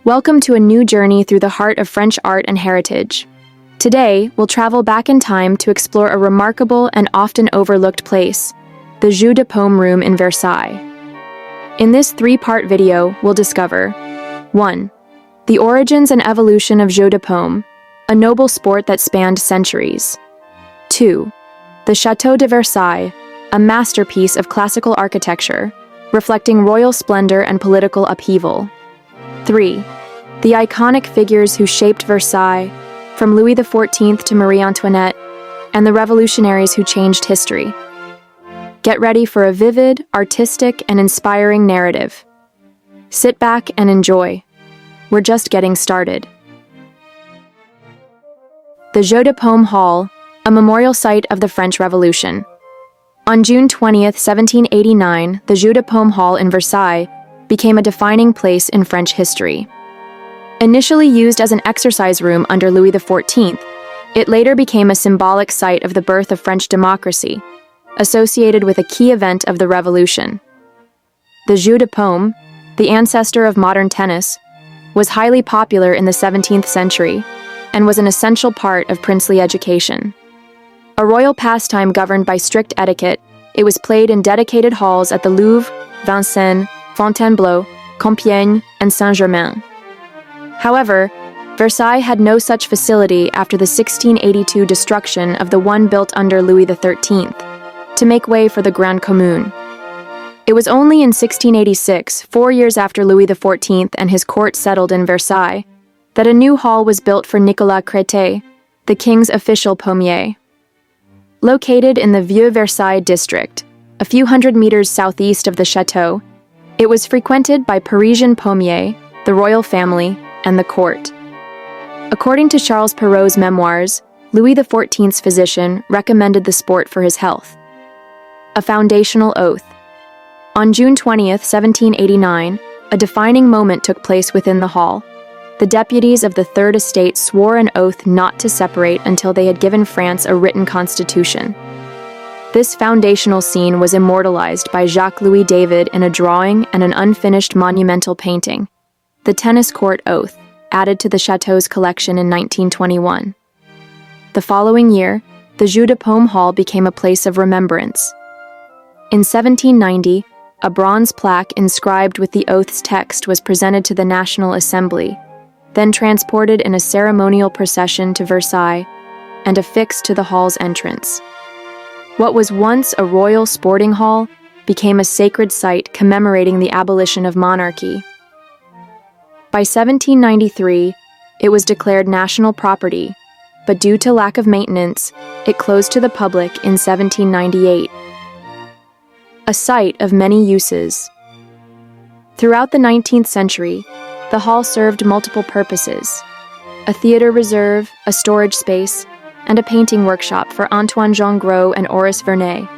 Welcome to a new journey through the heart of French art and heritage. Today, we'll travel back in time to explore a remarkable and often overlooked place, the Jeu de Paume room in Versailles. In this three-part video, we'll discover 1. The origins and evolution of Jeu de Paume, a noble sport that spanned centuries. 2. The Château de Versailles, a masterpiece of classical architecture, reflecting royal splendor and political upheaval. 3. The iconic figures who shaped Versailles, from Louis XIV to Marie Antoinette, and the revolutionaries who changed history. Get ready for a vivid, artistic, and inspiring narrative. Sit back and enjoy. We're just getting started. The Jeu de Paume Hall, a memorial site of the French Revolution. On June 20th, 1789, the Jeu de Paume Hall in Versailles became a defining place in French history. Initially used as an exercise room under Louis XIV, it later became a symbolic site of the birth of French democracy, associated with a key event of the Revolution. The Jeu de Paume, the ancestor of modern tennis, was highly popular in the 17th century and was an essential part of princely education. A royal pastime governed by strict etiquette, it was played in dedicated halls at the Louvre, Vincennes, Fontainebleau, Compiègne, and Saint-Germain. However, Versailles had no such facility after the 1682 destruction of the one built under Louis XIII, to make way for the Grande Commune. It was only in 1686, 4 years after Louis XIV and his court settled in Versailles, that a new hall was built for Nicolas Créteil, the king's official pommier. Located in the Vieux Versailles district, a few hundred meters southeast of the chateau, it was frequented by Parisian pommiers, the royal family, and the court. According to Charles Perrault's memoirs, Louis XIV's physician recommended the sport for his health. A foundational oath. On June 20th, 1789, a defining moment took place within the hall. The deputies of the Third Estate swore an oath not to separate until they had given France a written constitution. This foundational scene was immortalized by Jacques-Louis David in a drawing and an unfinished monumental painting, the Tennis Court Oath, added to the chateau's collection in 1921. The following year, the Jeu de Paume Hall became a place of remembrance. In 1790, a bronze plaque inscribed with the oath's text was presented to the National Assembly, then transported in a ceremonial procession to Versailles and affixed to the hall's entrance. What was once a royal sporting hall became a sacred site commemorating the abolition of monarchy. By 1793, it was declared national property, but due to lack of maintenance, it closed to the public in 1798. A site of many uses. Throughout the 19th century, the hall served multiple purposes: a theater reserve, a storage space, and a painting workshop for Antoine-Jean Gros and Horace Vernet.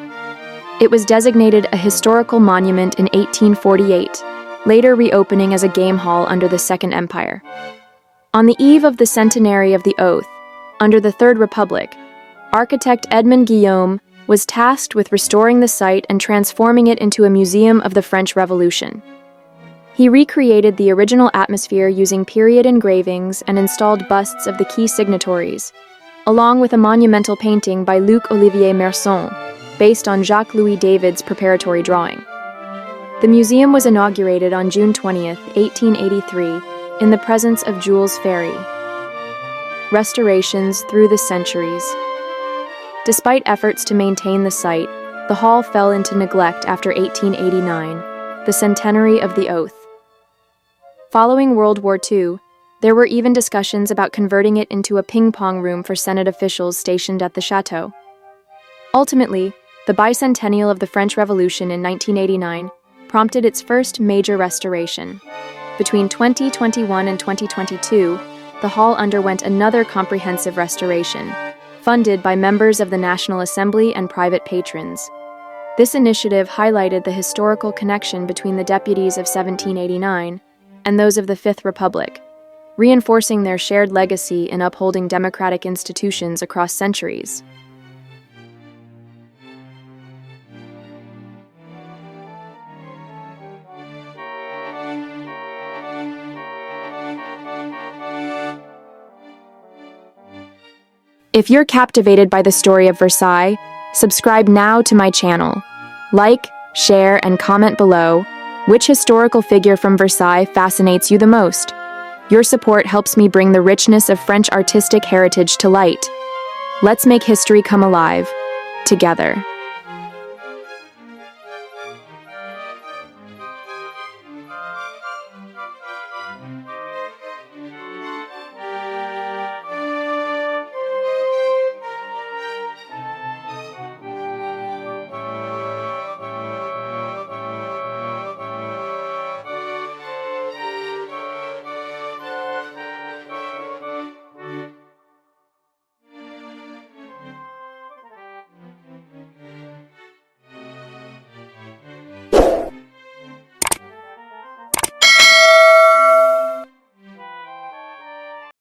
It was designated a historical monument in 1848, later reopening as a game hall under the Second Empire. On the eve of the centenary of the oath, under the Third Republic, architect Edmond Guillaume was tasked with restoring the site and transforming it into a museum of the French Revolution. He recreated the original atmosphere using period engravings and installed busts of the key signatories, along with a monumental painting by Luc-Olivier Merson, based on Jacques-Louis David's preparatory drawing. The museum was inaugurated on June 20th, 1883, in the presence of Jules Ferry. Restorations through the centuries. Despite efforts to maintain the site, the hall fell into neglect after 1889, the centenary of the oath. Following World War II, there were even discussions about converting it into a ping-pong room for Senate officials stationed at the chateau. Ultimately, the bicentennial of the French Revolution in 1989 prompted its first major restoration. Between 2021 and 2022, the hall underwent another comprehensive restoration, funded by members of the National Assembly and private patrons. This initiative highlighted the historical connection between the deputies of 1789 and those of the Fifth Republic, reinforcing their shared legacy in upholding democratic institutions across centuries. If you're captivated by the story of Versailles, subscribe now to my channel. Like, share, and comment below which historical figure from Versailles fascinates you the most. Your support helps me bring the richness of French artistic heritage to light. Let's make history come alive, together.